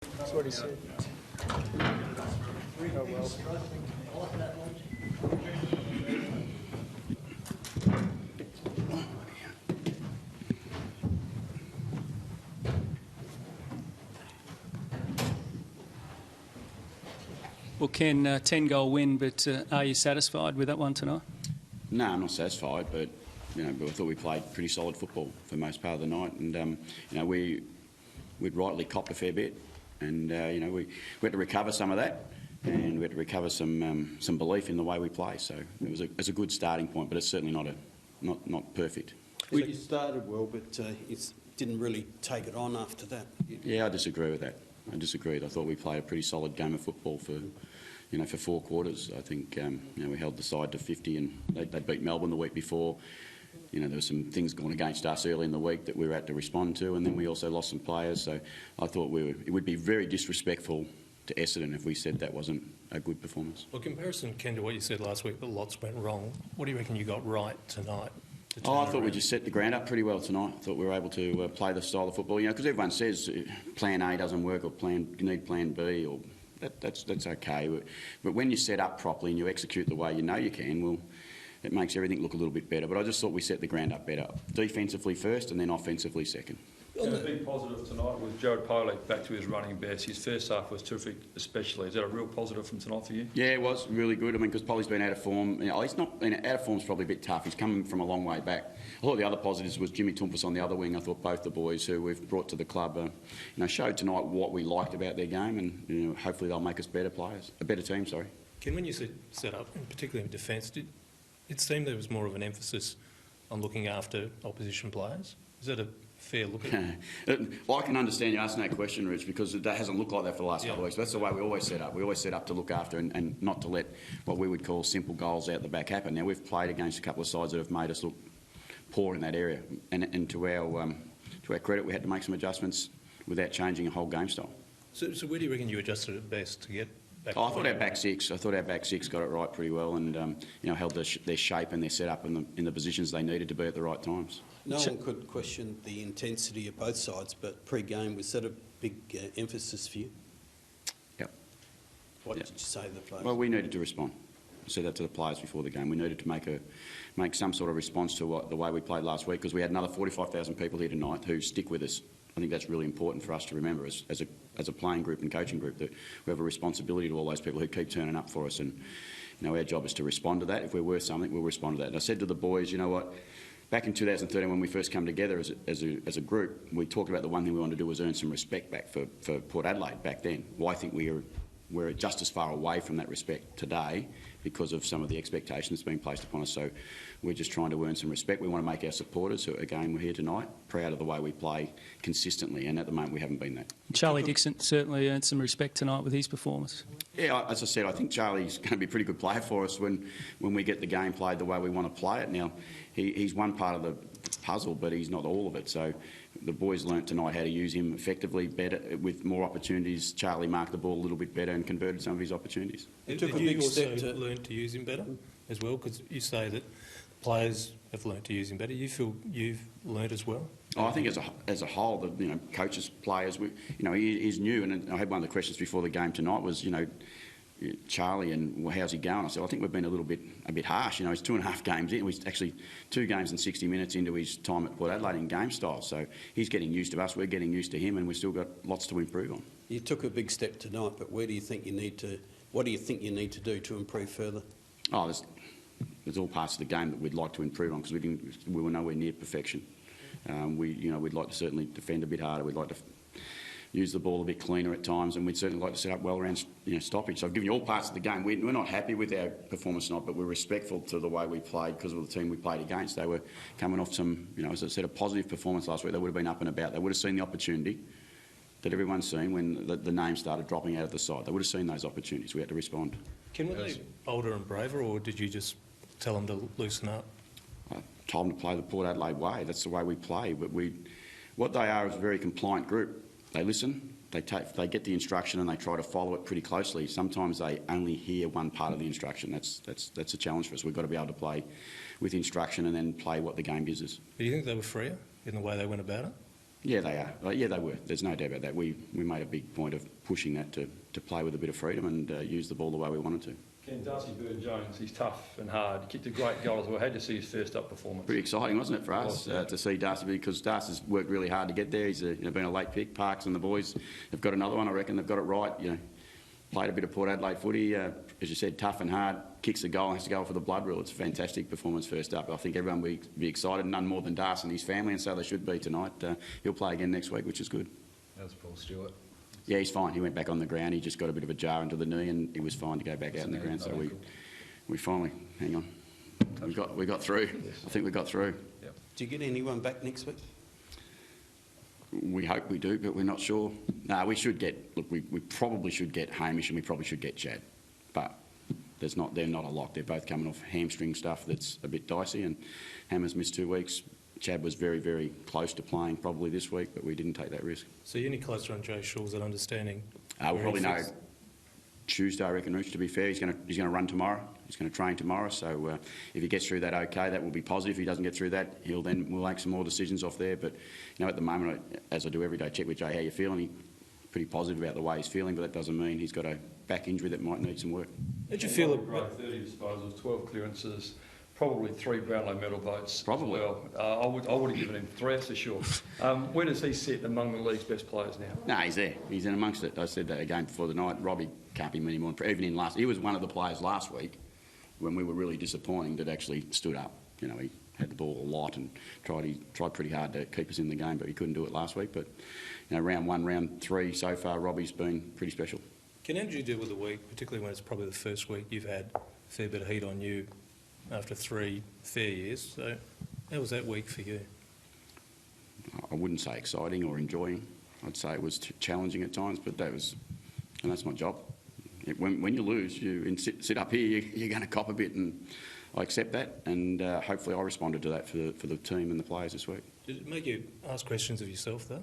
That's what he said. Oh, well. Well, Ken, 10-goal win, but are you satisfied with that one tonight? No, I'm not satisfied, but I thought we played pretty solid football for most part of the night, and we'd rightly copped a fair bit, and we had to recover some of that, and we had to recover some belief in the way we play. So it was a good starting point, but it's certainly not perfect. You started well, but it didn't really take it on after that. Yeah, I disagree with that. I disagreed. I thought we played a pretty solid game of football for 4 quarters. I think we held the side to 50, and they beat Melbourne the week before. There were some things going against us early in the week that we were had to respond to, and then we also lost some players. So I thought it would be very disrespectful to Essendon if we said that wasn't a good performance. Well, comparison, Ken, to what you said last week, that lots went wrong. What do you reckon you got right tonight? I thought we just set the ground up pretty well tonight. I thought we were able to play the style of football. Because everyone says plan A doesn't work or you need plan B, or that's okay. But when you set up properly and you execute the way you know you can, well, it makes everything look a little bit better. But I just thought we set the ground up better. Defensively first and then offensively second. And a big positive tonight was Jared Polek back to his running best. His first half was terrific, especially. Is that a real positive from tonight for you? Yeah, it was really good. Because Polly's been out of form. He's not out of form's probably a bit tough. He's coming from a long way back. I thought the other positives was Jimmy Toumpas on the other wing. I thought both the boys who we've brought to the club, showed tonight what we liked about their game, and hopefully they'll make us better players, a better team. Sorry. Ken, when you said set up, and particularly in defence, it seemed there was more of an emphasis on looking after opposition players. Is that a fair look at it? Well, I can understand you asking that question, Rich, because that hasn't looked like that for the last couple of weeks. That's the way we always set up. We always set up to look after and not to let what we would call simple goals out the back happen. Now, we've played against a couple of sides that have made us look poor in that area, and to our credit, we had to make some adjustments without changing a whole game style. So where do you reckon you adjusted it best to get back? I thought our back six got it right pretty well, and held their shape and their setup in the positions they needed to be at the right times. No one could question the intensity of both sides, but pre-game, was that a big emphasis for you? Yep. What did you say to the players? Well, we needed to respond. I said that to the players before the game. We needed to make some sort of response to the way we played last week, because we had another 45,000 people here tonight who stick with us. I think that's really important for us to remember as a playing group and coaching group, that we have a responsibility to all those people who keep turning up for us, and our job is to respond to that. If we're worth something, we'll respond to that. And I said to the boys, you know what? Back in 2013, when we first came together as a group, we talked about the one thing we wanted to do was earn some respect back for Port Adelaide back then. Well, I think we're just as far away from that respect today because of some of the expectations that's been placed upon us. So we're just trying to earn some respect. We want to make our supporters, who again we're here tonight, proud of the way we play consistently, and at the moment we haven't been that. Charlie Dixon certainly earned some respect tonight with his performance. Yeah, as I said, I think Charlie's going to be a pretty good player for us when we get the game played the way we want to play it. Now, he's one part of the puzzle, but he's not all of it. So the boys learnt tonight how to use him effectively, better, with more opportunities. Charlie marked the ball a little bit better and converted some of his opportunities. Did you also learn to use him better as well? Because you say that players have learnt to use him better. You feel you've learnt as well? Oh, I think as a whole, the coaches, players, he's new, and I had one of the questions before the game tonight was, Charlie, and well, how's he going? I said, I think we've been a bit harsh. He's 2.5 games in. He's actually 2 games and 60 minutes into his time at Port Adelaide in game style. So he's getting used to us. We're getting used to him, and we've still got lots to improve on. You took a big step tonight, but what do you think you need to do to improve further? Oh, there's all parts of the game that we'd like to improve on, because we were nowhere near perfection. We'd like to certainly defend a bit harder. We'd like to use the ball a bit cleaner at times, and we'd certainly like to set up well around stoppage. So I've given you all parts of the game. We're not happy with our performance tonight, but we're respectful to the way we played because of the team we played against. They were coming off some, as I said, a positive performance last week. They would have been up and about. They would have seen the opportunity that everyone's seen when the names started dropping out of the side. They would have seen those opportunities. We had to respond. Were they older and braver, or did you just tell them to loosen up? I told them to play the Port Adelaide way. That's the way we play. But what they are is a very compliant group. They listen, they get the instruction, and they try to follow it pretty closely. Sometimes they only hear one part of the instruction. That's a challenge for us. We've got to be able to play with instruction and then play what the game gives us. Do you think they were freer in the way they went about it? Yeah, they are. Yeah, they were. There's no doubt about that. We made a big point of pushing that to play with a bit of freedom and use the ball the way we wanted to. Ken, Darcy Bird-Jones, he's tough and hard. He kicked a great goal as well. How did you see his first up performance? Pretty exciting, wasn't it, for us to see Darcy, because Darcy's worked really hard to get there. He's been a late pick. Parks and the boys have got another one. I reckon they've got it right. Played a bit of Port Adelaide footy. As you said, tough and hard. Kicks the goal and has to go for the blood rule. It's a fantastic performance first up. I think everyone will be excited. None more than Darcy and his family, and so they should be tonight. He'll play again next week, which is good. How's Paul Stewart? Yeah, he's fine. He went back on the ground. He just got a bit of a jar into the knee, and he was fine to go back out on the ground. So we finally, hang on, we got through. Yes. I think we got through. Yep. Do you get anyone back next week? We hope we do, but we're not sure. No, we should get. Look, we probably should get Hamish, and we probably should get Chad, but they're not a lock. They're both coming off hamstring stuff that's a bit dicey, and Hammer's missed 2 weeks. Chad was very, very close to playing probably this week, but we didn't take that risk. So you're any closer on Jay Shaw's at understanding? We'll probably know Tuesday, I reckon, Rich, to be fair. He's going to run tomorrow. He's going to train tomorrow. So if he gets through that okay, that will be positive. If he doesn't get through that, we'll make some more decisions off there. But, at the moment, as I do every day, check with Jay how you're feeling. He's pretty positive about the way he's feeling, but that doesn't mean he's got a back injury that might need some work. Did you feel it? Great 30 disposals, 12 clearances, probably 3 Brownlow medal votes. Probably. As well. I would have given him 3, that's for sure. Where does he sit among the league's best players now? No, he's there. He's in amongst it. I said that again before the night. Robbie can't be many more. Even in he was one of the players last week when we were really disappointing that actually stood up. He had the ball a lot and tried pretty hard to keep us in the game, but he couldn't do it last week. But round 1, round 3 so far, Robbie's been pretty special. Can Andrew deal with the week, particularly when it's probably the first week you've had a fair bit of heat on you after 3 fair years? So how was that week for you? I wouldn't say exciting or enjoying. I'd say it was challenging at times, but that's my job. When you lose, sit up here, you're going to cop a bit, and I accept that, and hopefully I responded to that for the team and the players this week. Did it make you ask questions of yourself, though?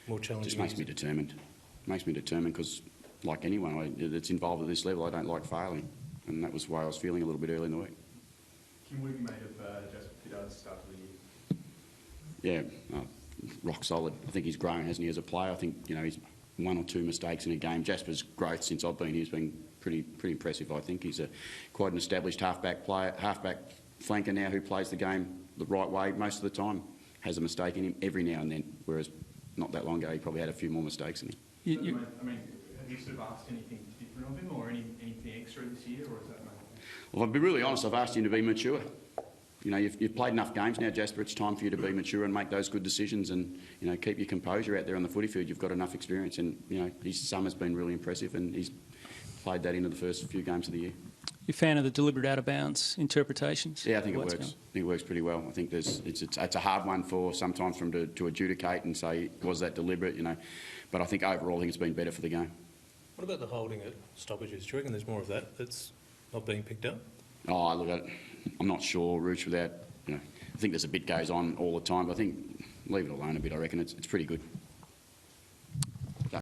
More challenging? It just makes me determined. It makes me determined because, like anyone that's involved at this level, I don't like failing, and that was why I was feeling a little bit early in the week. Kim, what have you made of Jasper Pittard's start of the year? Yeah, rock solid. I think he's grown, hasn't he, as a player? I think he's 1 or 2 mistakes in a game. Jasper's growth since I've been here has been pretty impressive. I think he's quite an established halfback flanker now who plays the game the right way most of the time. Has a mistake in him every now and then, whereas not that long ago he probably had a few more mistakes in him. Have you sort of asked anything different of him or anything extra this year, or is that nothing? Well, I'll be really honest, I've asked him to be mature. You've played enough games now, Jasper. It's time for you to be mature and make those good decisions and, keep your composure out there on the footy field. You've got enough experience and, his summer's been really impressive and he's played that into the first few games of the year. You're a fan of the deliberate out-of-bounds interpretations? Yeah, I think it works. I think it works pretty well. I think it's a hard one sometimes for him to adjudicate and say, was that deliberate, But I think overall I think it's been better for the game. What about the holding at stoppages? Do you reckon there's more of that that's not being picked up? Oh, look, I'm not sure, Rooch, I think there's a bit goes on all the time, but I think leave it alone a bit, I reckon. It's pretty good.